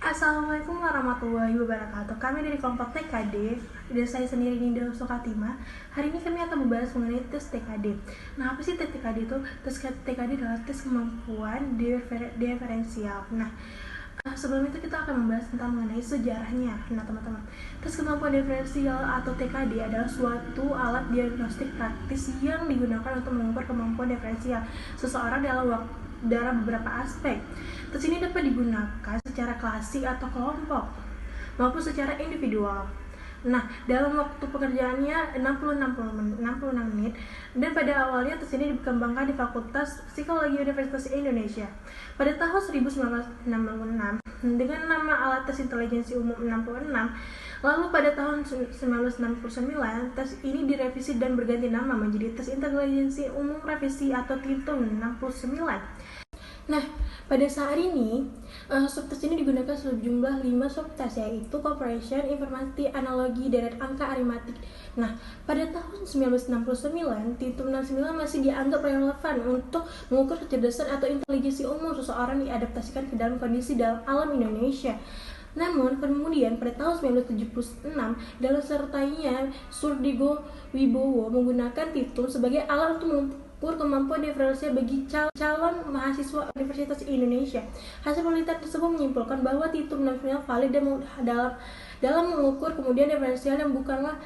Assalamualaikum warahmatullahi wabarakatuh. Kami dari kelompok TKD dan saya sendiri Ninda Sukatima. Hari ini kami akan membahas mengenai tes TKD. Nah, apa sih tes TKD itu? Tes TKD adalah tes kemampuan diferensial. Nah, sebelum itu kita akan membahas tentang mengenai sejarahnya. Nah, teman-teman, tes kemampuan diferensial atau TKD adalah suatu alat diagnostik praktis yang digunakan untuk mengukur kemampuan diferensial seseorang dalam beberapa aspek. Tes ini dapat digunakan secara klasik atau kelompok maupun secara individual. Nah, dalam waktu pekerjaannya 66 menit dan pada awalnya tes ini dikembangkan di Fakultas Psikologi Universitas Indonesia. Pada tahun 1966 dengan nama alat tes intelijensi umum 66, lalu pada tahun 1969 tes ini direvisi dan berganti nama menjadi tes intelijensi umum revisi atau TITUM 69. Nah, pada saat ini, subtes ini digunakan sejumlah 5 subtes, yaitu Comparison, Informasi, Analogi, dan Angka Aritmatik. Nah, pada tahun 1969, TITUM 69 masih dianggap relevan untuk mengukur kecerdasan atau intelijensi umum seseorang diadaptasikan ke dalam kondisi dalam alam Indonesia. Namun, kemudian pada tahun 1976, dalam sertainya Surdigo Wibowo menggunakan TITUM sebagai alat untuk mengukur kemampuan diferensial bagi calon mahasiswa Universitas Indonesia. Hasil penelitian tersebut menyimpulkan bahwa TITUM nasional valid dalam mengukur kemudian diferensial yang bukanlah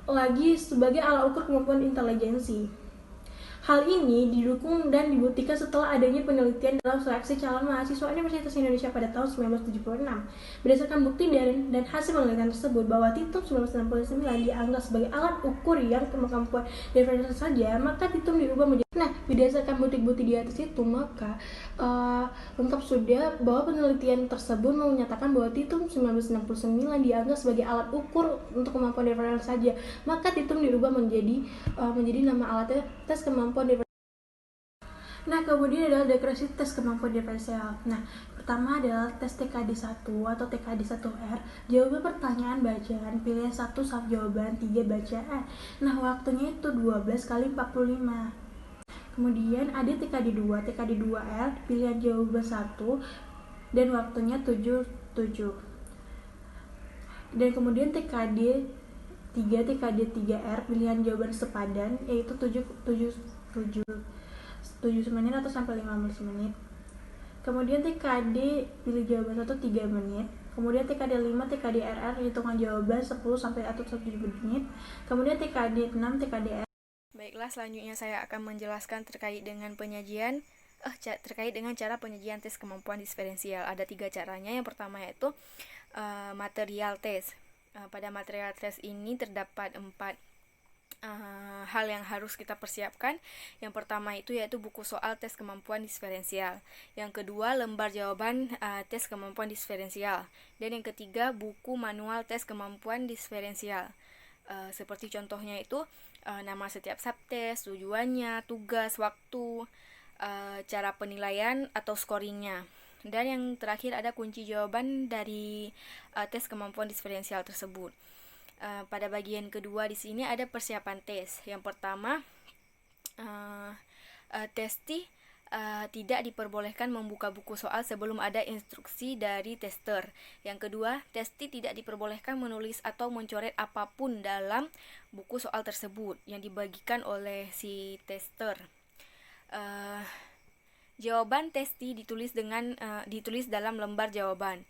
lagi sebagai alat ukur kemampuan intelijensi. Hal ini didukung dan dibuktikan setelah adanya penelitian dalam seleksi calon mahasiswa Universitas Indonesia pada tahun 1976. Berdasarkan bukti dan hasil penelitian tersebut bahwa TITUM 1999 dianggap sebagai alat ukur yang kemampuan diferensial saja, maka TITUM dirubah menjadi. Nah, berdasarkan bukti-bukti di atas itu, maka lengkap sudah bahwa penelitian tersebut menyatakan bahwa TITUM 1969 dianggap sebagai alat ukur untuk kemampuan diferensial saja, maka TITUM dirubah menjadi nama alatnya tes kemampuan diferensial. Nah, kemudian adalah deklarasi tes kemampuan diferensial. Nah, pertama adalah tes TKD 1 atau TKD 1R. Jawaban pertanyaan bacaan, pilihan 1 sub jawaban, 3 bacaan. Nah, waktunya itu 12 kali 45. Kemudian ada TKD 2R, pilihan jawaban 1 dan waktunya 7. Dan kemudian TKD 3R, pilihan jawaban sepadan, yaitu 7 menit atau sampai 15 menit. Kemudian TKD pilih jawaban 1 3 menit. Kemudian TKD 5 TKD RR hitungan jawaban 10 sampai atau 7 menit. Kemudian TKD 6 TKD R. Baiklah, selanjutnya saya akan menjelaskan terkait dengan cara penyajian tes kemampuan diferensial. Ada 3 caranya. Yang pertama yaitu material tes. Pada material tes ini terdapat 4 hal yang harus kita persiapkan. Yang pertama itu yaitu buku soal tes kemampuan diferensial. Yang kedua, lembar jawaban tes kemampuan diferensial. Dan yang ketiga, buku manual tes kemampuan diferensial. Seperti contohnya itu nama setiap subtes, tujuannya, tugas, waktu, cara penilaian atau scoringnya. Dan yang terakhir ada kunci jawaban dari tes kemampuan diferensial tersebut. Pada bagian kedua di sini ada persiapan tes. Yang pertama, testi tidak diperbolehkan membuka buku soal sebelum ada instruksi dari tester. Yang kedua, testi tidak diperbolehkan menulis atau mencoret apapun dalam buku soal tersebut yang dibagikan oleh si tester. Jawaban testi ditulis dalam lembar jawaban.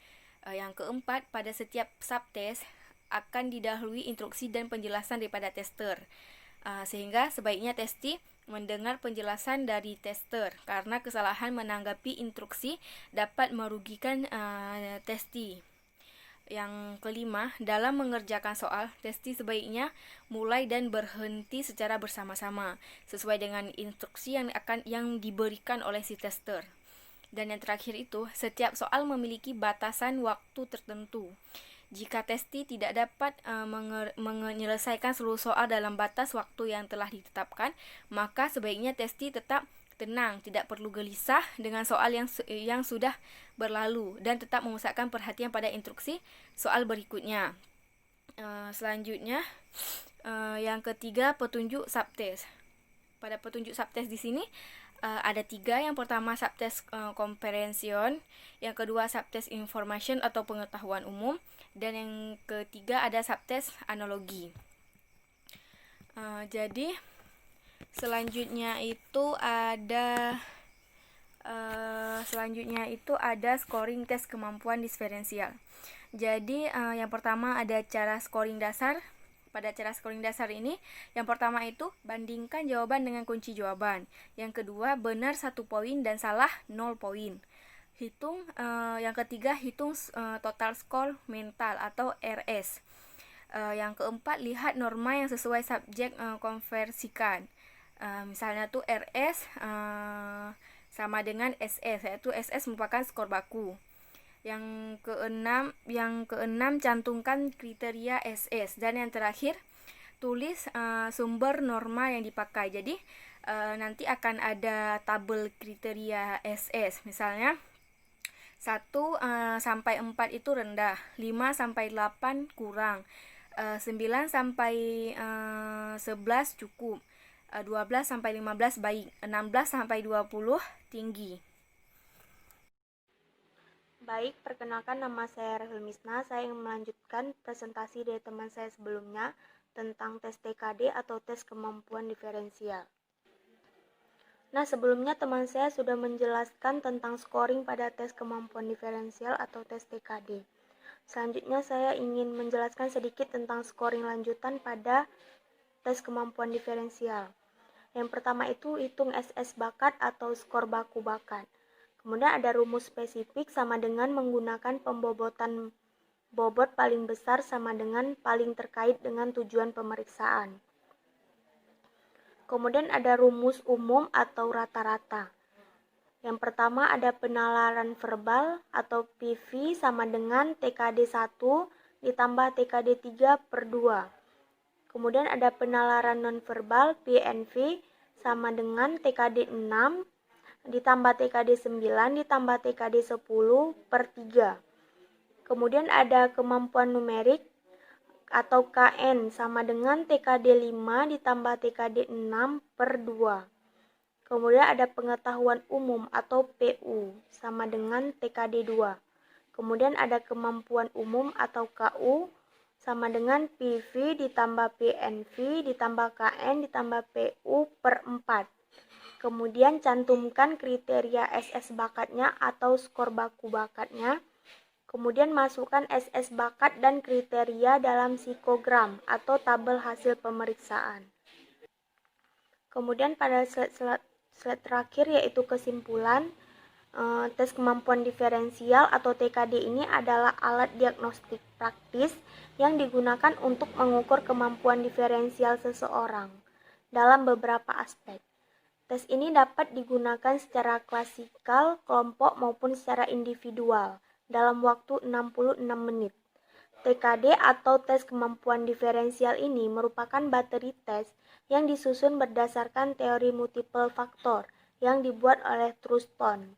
Yang keempat, pada setiap subtes akan didahului instruksi dan penjelasan daripada tester. Sehingga sebaiknya testi mendengar penjelasan dari tester, karena kesalahan menanggapi instruksi dapat merugikan testi. Yang kelima, dalam mengerjakan soal, testi sebaiknya mulai dan berhenti secara bersama-sama sesuai dengan instruksi yang diberikan oleh si tester. Dan yang terakhir itu, setiap soal memiliki batasan waktu tertentu. Jika testi tidak dapat menyelesaikan seluruh soal dalam batas waktu yang telah ditetapkan, maka sebaiknya testi tetap tenang, tidak perlu gelisah dengan soal yang sudah berlalu, dan tetap memusatkan perhatian pada instruksi soal berikutnya. Selanjutnya, yang ketiga, petunjuk subtes. Pada petunjuk subtes di sini Ada 3. Yang pertama subtest comprehension, yang kedua subtest information atau pengetahuan umum, dan yang ketiga ada subtest analogi. Jadi selanjutnya itu ada scoring tes kemampuan diferensial. Jadi yang pertama ada cara scoring dasar. Pada cara scoring dasar ini, yang pertama itu bandingkan jawaban dengan kunci jawaban. Yang kedua, benar 1 poin dan salah 0 poin. Yang ketiga, hitung total score mental atau RS. Yang keempat, lihat norma yang sesuai subjek konversikan. Misalnya tuh RS sama dengan SS, yaitu SS merupakan skor baku. Yang keenam cantumkan kriteria SS, dan yang terakhir tulis sumber norma yang dipakai. Jadi nanti akan ada tabel kriteria SS. Misalnya 1 sampai 4 itu rendah, 5 sampai 8 kurang, 9 sampai 11 cukup, 12 sampai 15 baik, 16 sampai 20 tinggi. Baik, perkenalkan nama saya Rahel Misna. Saya ingin melanjutkan presentasi dari teman saya sebelumnya tentang tes TKD atau tes kemampuan diferensial. Nah, sebelumnya teman saya sudah menjelaskan tentang scoring pada tes kemampuan diferensial atau tes TKD. Selanjutnya saya ingin menjelaskan sedikit tentang scoring lanjutan pada tes kemampuan diferensial. Yang pertama itu hitung SS bakat atau skor baku bakat. Kemudian ada rumus spesifik sama dengan menggunakan pembobotan bobot paling besar sama dengan paling terkait dengan tujuan pemeriksaan. Kemudian ada rumus umum atau rata-rata. Yang pertama ada penalaran verbal atau PV sama dengan TKD 1 ditambah TKD 3/2. Kemudian ada penalaran nonverbal PNV sama dengan TKD 6 ditambah TKD 9 ditambah TKD 10/3. Kemudian ada kemampuan numerik atau KN sama dengan TKD 5 ditambah TKD 6/2. Kemudian ada pengetahuan umum atau PU sama dengan TKD 2. Kemudian ada kemampuan umum atau KU sama dengan PV ditambah PNV ditambah KN ditambah PU/4. Kemudian cantumkan kriteria SS bakatnya atau skor baku bakatnya. Kemudian masukkan SS bakat dan kriteria dalam psikogram atau tabel hasil pemeriksaan. Kemudian pada slide terakhir yaitu kesimpulan, tes kemampuan diferensial atau TKD ini adalah alat diagnostik praktis yang digunakan untuk mengukur kemampuan diferensial seseorang dalam beberapa aspek. Tes ini dapat digunakan secara klasikal, kelompok maupun secara individual dalam waktu 66 menit. TKD atau tes kemampuan diferensial ini merupakan bateri tes yang disusun berdasarkan teori multiple faktor yang dibuat oleh Truston.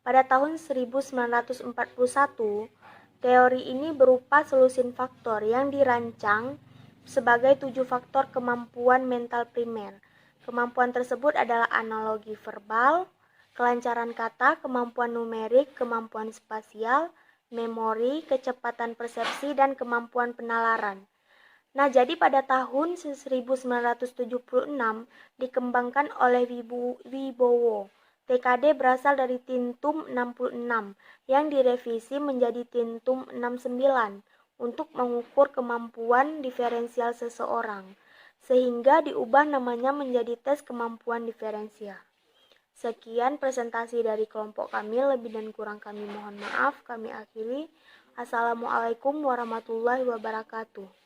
Pada tahun 1941, teori ini berupa solusin faktor yang dirancang sebagai 7 faktor kemampuan mental primer. Kemampuan tersebut adalah analogi verbal, kelancaran kata, kemampuan numerik, kemampuan spasial, memori, kecepatan persepsi, dan kemampuan penalaran. Nah, jadi pada tahun 1976 dikembangkan oleh Wibowo. TKD berasal dari Tintum 66 yang direvisi menjadi Tintum 69 untuk mengukur kemampuan diferensial seseorang, sehingga diubah namanya menjadi tes kemampuan diferensial. Sekian presentasi dari kelompok kami, lebih dan kurang kami mohon maaf. Kami akhiri. Assalamualaikum warahmatullahi wabarakatuh.